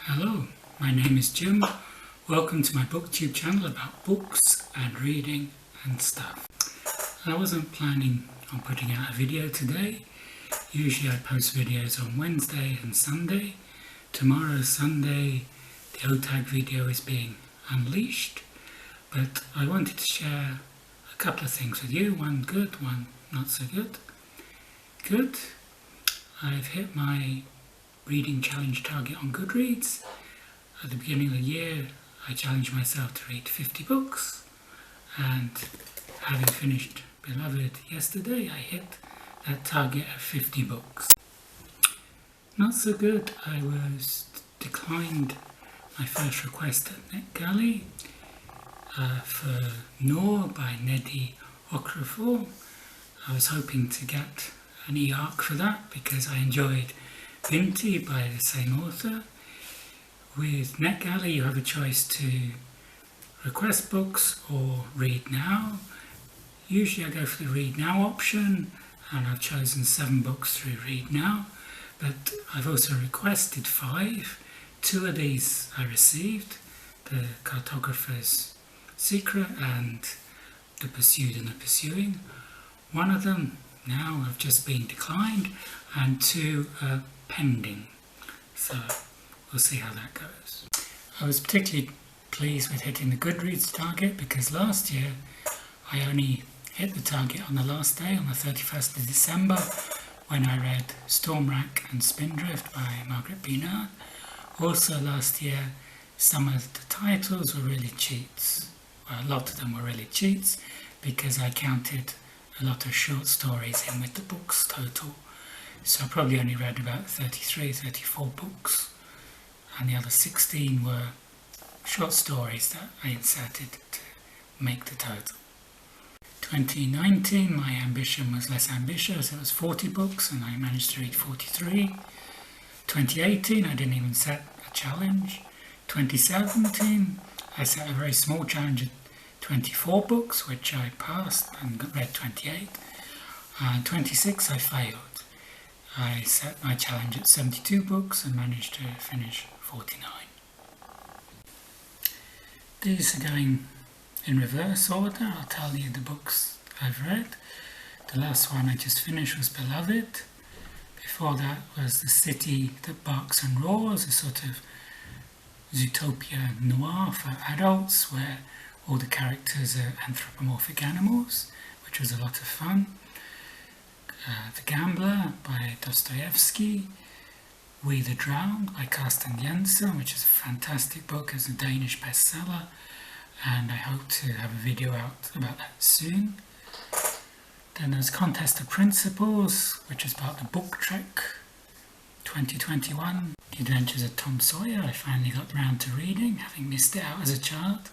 Hello, my name is Jim. Welcome to my booktube channel about books and reading and stuff. I wasn't planning on putting out a video today. Usually I post videos on Wednesday and Sunday. Tomorrow, Sunday, the OTAG video is being unleashed. But I wanted to share a couple of things with you. One good, one not so good. Good. I've hit my reading challenge target on Goodreads. At the beginning of the year I challenged myself to read 50 books, and having finished Beloved yesterday I hit that target of 50 books. Not so good, I was declined my first request at NetGalley for Noor by Nnedi Okorafor. I was hoping to get an eARC for that because I enjoyed Nnedi by the same author. With NetGalley you have a choice to request books or read now. Usually I go for the read now option, and I've chosen 7 books through read now, but I've also requested 5. 2 of these I received, the Cartographer's Secret and The Pursued and the Pursuing. One of them now have just been declined, and 2 are pending, so we'll see how that goes. I was particularly pleased with hitting the Goodreads target because last year I only hit the target on the last day, on the 31st of December, when I read StormWrack and Spindrift by Margaret Pinard. Also last year some of the titles were really cheats. Well, a lot of them were really cheats because I counted a lot of short stories in with the books total. So I probably only read about 33, 34 books, and the other 16 were short stories that I inserted to make the total. 2019 my ambition was less ambitious, it was 40 books and I managed to read 43. 2018 I didn't even set a challenge. 2017 I set a very small challenge at 24 books, which I passed and read 28. And 26 I failed. I set my challenge at 72 books and managed to finish 49. These are going in reverse order. I'll tell you the books I've read. The last one I just finished was Beloved. Before that was The City That Barks and Roars, a sort of Zootopia noir for adults where all the characters are anthropomorphic animals, which was a lot of fun. The Gambler by Dostoevsky, We the Drowned by Carsten Jensen, which is a fantastic book, it's a Danish bestseller, and I hope to have a video out about that soon. Then there's Contest of Principles, which is part of the Book Trek 2021. The Adventures of Tom Sawyer, I finally got round to reading, having missed it out as a child.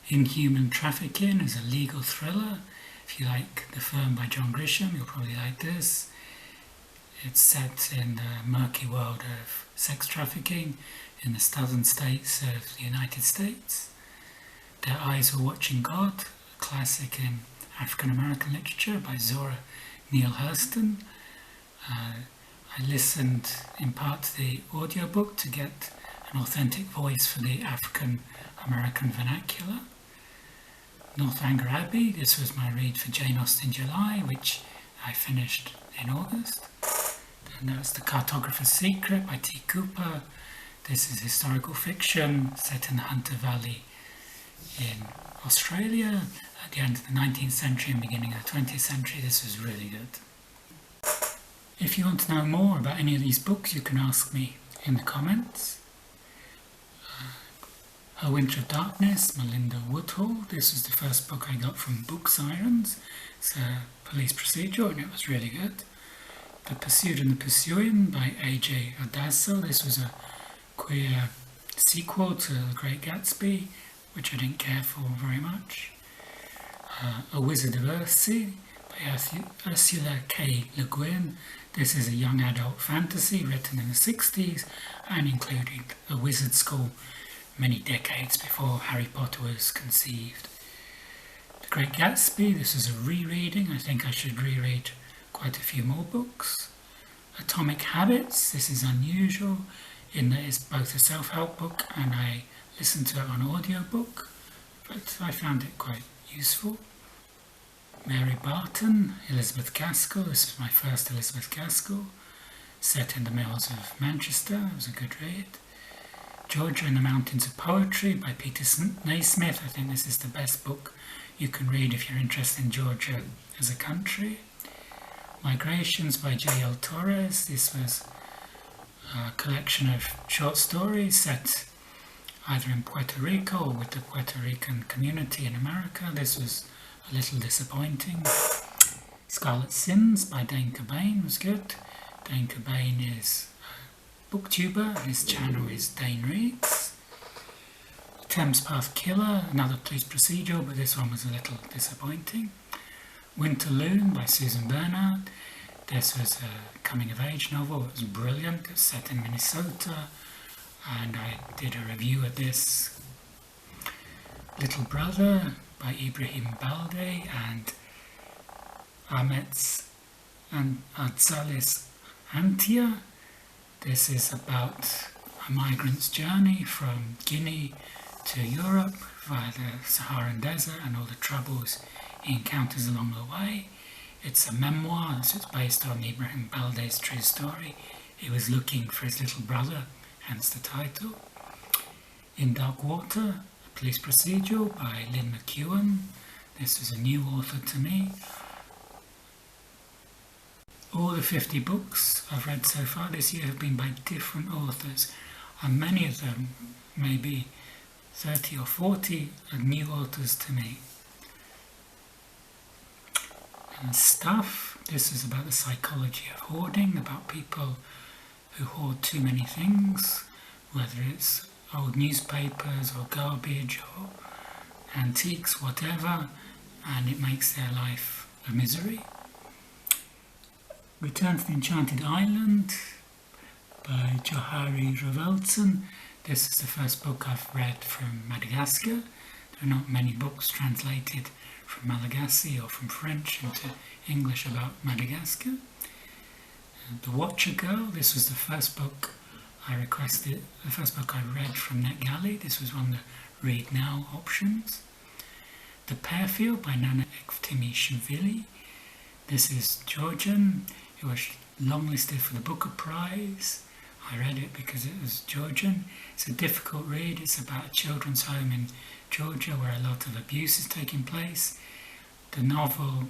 Inhuman Trafficking is a legal thriller. If you like The Firm by John Grisham, you'll probably like this. It's set in the murky world of sex trafficking in the southern states of the United States. Their Eyes Were Watching God, a classic in African American literature by Zora Neale Hurston. I listened in part to the audiobook to get an authentic voice for the African American vernacular. Northanger Abbey, this was my read for Jane Austen July, which I finished in August. And that's The Cartographer's Secret by T. Cooper. This is historical fiction set in the Hunter Valley in Australia at the end of the 19th century and beginning of the 20th century. This was really good. If you want to know more about any of these books, you can ask me in the comments. Her Winter of Darkness, Melinda Woodhull. This was the first book I got from Book Sirens. It's a police procedural and it was really good. The Pursued and the Pursuing by A.J. Odasso. This was a queer sequel to The Great Gatsby, which I didn't care for very much. A Wizard of Earthsea by Ursula K. Le Guin. This is a young adult fantasy written in the 60s and including a wizard school many decades before Harry Potter was conceived. The Great Gatsby, this is a rereading. I think I should reread quite a few more books. Atomic Habits, this is unusual. in that it's both a self-help book and I listened to it on audiobook, but I found it quite useful. Mary Barton, Elizabeth Gaskell. This was my first Elizabeth Gaskell, set in the Mills of Manchester. It was a good read. Georgia in the Mountains of Poetry by Peter Naismith. I think this is the best book you can read if you're interested in Georgia as a country. Migrations by J.L. Torres. This was a collection of short stories set either in Puerto Rico or with the Puerto Rican community in America. This was a little disappointing. Scarlet Sins by Dane Cobain was good. Dane Cobain is a booktuber. His channel is Dane Reads. Thames Path Killer, another police procedural, but this one was a little disappointing. Winter Loon by Susan Bernard. This was a coming-of-age novel. It was brilliant. It was set in Minnesota, and I did a review of this. Little Brother by Ibrahim Balde and Ahmet and Adzalis Antia. This is about a migrant's journey from Guinea to Europe via the Saharan Desert and all the troubles he encounters along the way. It's a memoir, so it's based on Ibrahim Balde's true story. He was looking for his little brother, hence the title. In Dark Water, a police procedural by Lynn McEwan. This was a new author to me. All the 50 books I've read so far this year have been by different authors, and many of them, maybe 30 or 40, are new authors to me. And Stuff, this is about the psychology of hoarding, about people who hoard too many things, whether it's old newspapers or garbage or antiques, whatever, and it makes their life a misery. Return to the Enchanted Island by Johari Revelson. This is the first book I've read from Madagascar. There are not many books translated from Malagasy or from French into English about Madagascar. The Watcher Girl, this was the first book I requested, the first book I read from NetGalley. This was one of the Read Now options. The Pearfield by Nana Ektimishvili. This is Georgian. It was longlisted for the Booker Prize. I read it because it was Georgian. It's a difficult read. It's about a children's home in Georgia where a lot of abuse is taking place. The novel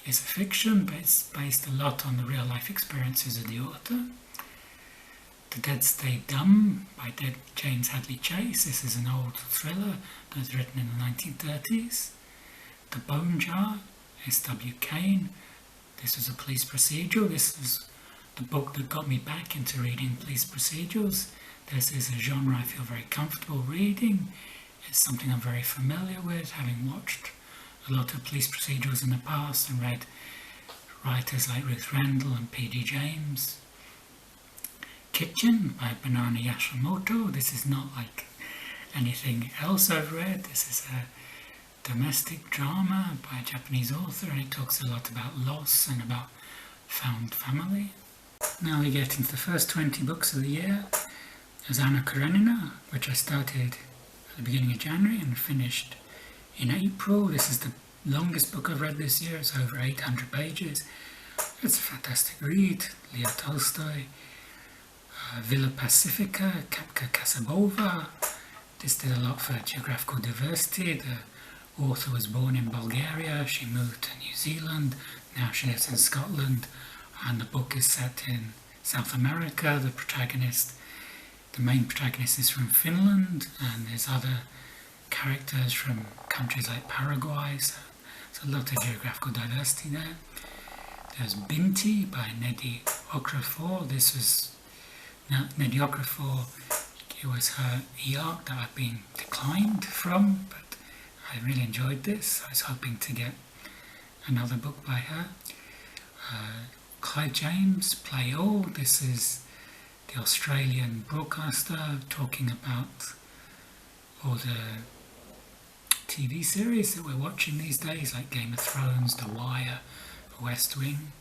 is a fiction, but it's based a lot on the real life experiences of the author. The Dead Stay Dumb by James Hadley Chase. This is an old thriller that was written in the 1930s. The Bone Jar, S.W. Kane. This was a police procedural. This was the book that got me back into reading police procedurals. This is a genre I feel very comfortable reading. It's something I'm very familiar with, having watched a lot of police procedurals in the past and read writers like Ruth Rendell and P.D. James. Kitchen by Banana Yashimoto. This is not like anything else I've read. This is a domestic drama by a Japanese author, and it talks a lot about loss and about found family. Now we get into the first 20 books of the year. There's Anna Karenina, which I started at the beginning of January and finished in April. This is the longest book I've read this year. It's over 800 pages. It's a fantastic read. Leo Tolstoy. Villa Pacifica, Kapka Kasabova. This did a lot for geographical diversity. The author was born in Bulgaria. She moved to New Zealand. Now she lives in Scotland. And the book is set in South America. The main protagonist is from Finland, and there's other characters from countries like Paraguay, so there's a lot of geographical diversity there. There's Binti by Nnedi Okorafor. This was Nnedi Okorafor. It was her eARC that I've been declined from, but I really enjoyed this. I was hoping to get another book by her. Clive James, Play All. This is the Australian broadcaster talking about all the TV series that we're watching these days, like Game of Thrones, The Wire, The West Wing.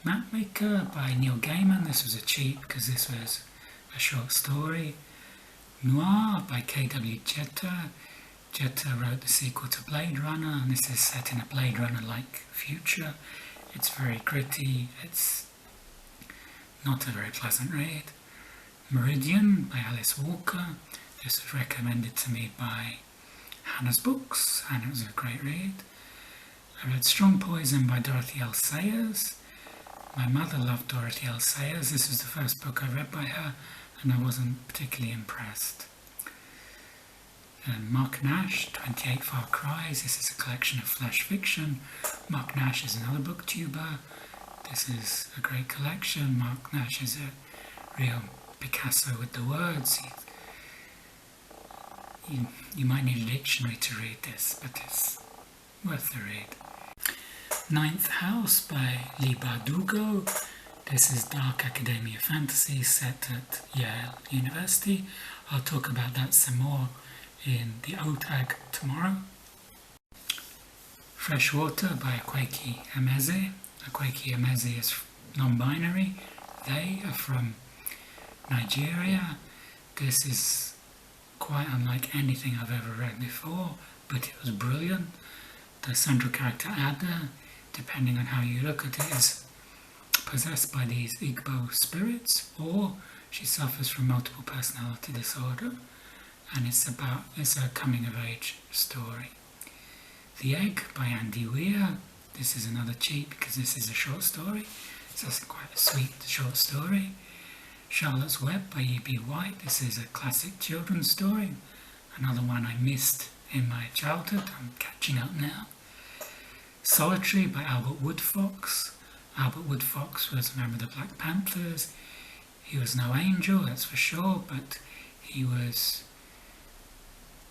Mapmaker by Neil Gaiman. This was a cheat because this was a short story. Noor by K.W. Jeter. Jeter wrote the sequel to Blade Runner, and this is set in a Blade Runner-like future. It's very gritty, it's not a very pleasant read. Meridian by Alice Walker. This was recommended to me by Hannah's Books, and it was a great read. I read Strong Poison by Dorothy L. Sayers. My mother loved Dorothy L. Sayers. This was the first book I read by her, and I wasn't particularly impressed. Mark Nash, 28 Far Cries. This is a collection of flash fiction. Mark Nash is another booktuber. This is a great collection. Mark Nash is a real Picasso with the words. You might need a dictionary to read this, but it's worth the read. Ninth House by Leigh Bardugo. This is dark academia fantasy set at Yale University. I'll talk about that some more in the OTAG tomorrow. Freshwater by Akwaeke Emeze. Akwaeke Emeze is non-binary. They are from Nigeria. This is quite unlike anything I've ever read before, but it was brilliant. The central character Ada, depending on how you look at it, is possessed by these Igbo spirits, or she suffers from multiple personality disorder, and it's a coming of age story. The Egg by Andy Weir. This is another cheat because this is a short story. It's quite a sweet short story. Charlotte's Web by E.B. White. This is a classic children's story, another one I missed in my childhood. I'm catching up now. Solitary by Albert Woodfox. Albert Woodfox was a member of the Black Panthers. He was no angel, that's for sure, but he was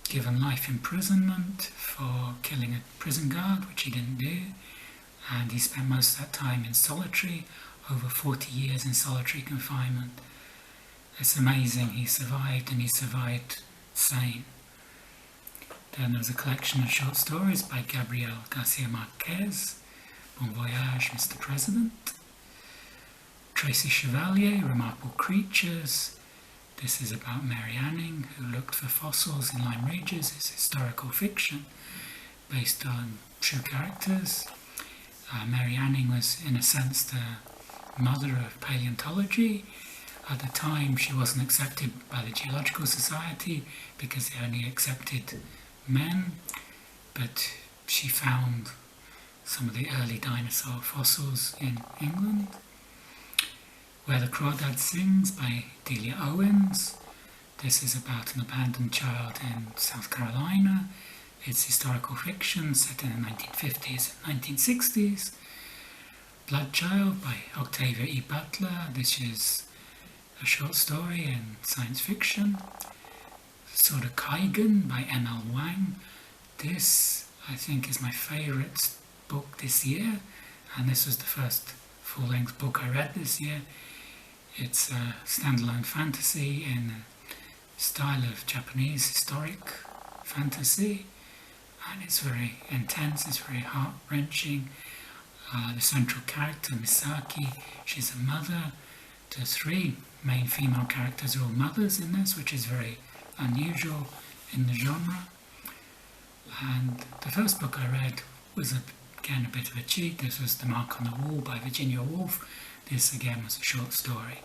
given life imprisonment for killing a prison guard, which he didn't do, and he spent most of that time in solitary, over 40 years in solitary confinement. It's amazing he survived, and he survived sane. Then there's a collection of short stories by Gabriel Garcia Marquez, Bon Voyage, Mr. President. Tracy Chevalier, Remarkable Creatures. This is about Mary Anning, who looked for fossils in Lyme Regis. It's historical fiction based on true characters. Mary Anning was, in a sense, the mother of paleontology. At the time, she wasn't accepted by the Geological Society because they only accepted men, but she found some of the early dinosaur fossils in England. Where the Crawdad Sings by Delia Owens. This is about an abandoned child in South Carolina. It's historical fiction set in the 1950s and 1960s. Bloodchild by Octavia E. Butler. This is a short story in science fiction. Sort of Kaigan by M.L. Wang. This, I think, is my favourite book this year, and this was the first full-length book I read this year. It's a standalone fantasy in the style of Japanese historic fantasy, and it's very intense, it's very heart-wrenching. The central character, Misaki, she's a mother. The three main female characters are all mothers in this, which is very unusual in the genre. And the first book I read was again a bit of a cheat. This was The Mark on the Wall by Virginia Woolf. This again was a short story.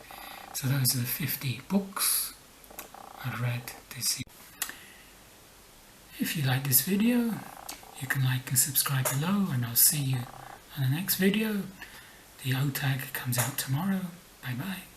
So those are the 50 books I've read this year. If you like this video, you can like and subscribe below, and I'll see you on the next video. The OTAG comes out tomorrow. Bye bye.